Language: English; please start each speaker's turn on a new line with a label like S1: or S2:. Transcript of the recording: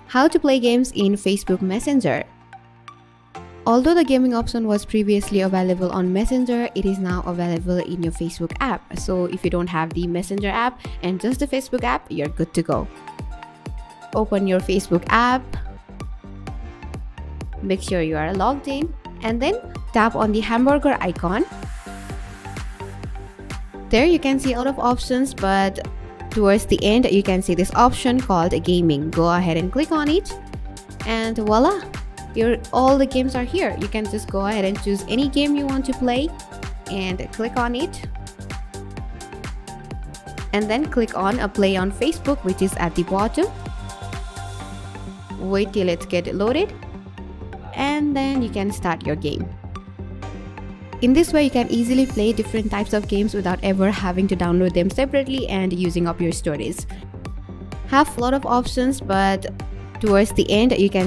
S1: How to play games in Facebook Messenger. Although the gaming option was previously available on Messenger, it is now available in your Facebook app. So if you don't have the Messenger app and just the Facebook app, you're good to go. Open your Facebook app, make sure you are logged in, and then tap on the hamburger icon. There you can see a lot of options, but towards the end you can see this option called gaming. Go ahead and click on it, and voila, all the games are here. You can just go ahead and choose any game you want to play and click on it, and then click on play on Facebook, which is at the bottom. Wait till it gets loaded, and then you can start your game. In this way, you can easily play different types of games without ever having to download them separately and using up your storage. Have a lot of options, but towards the end you can see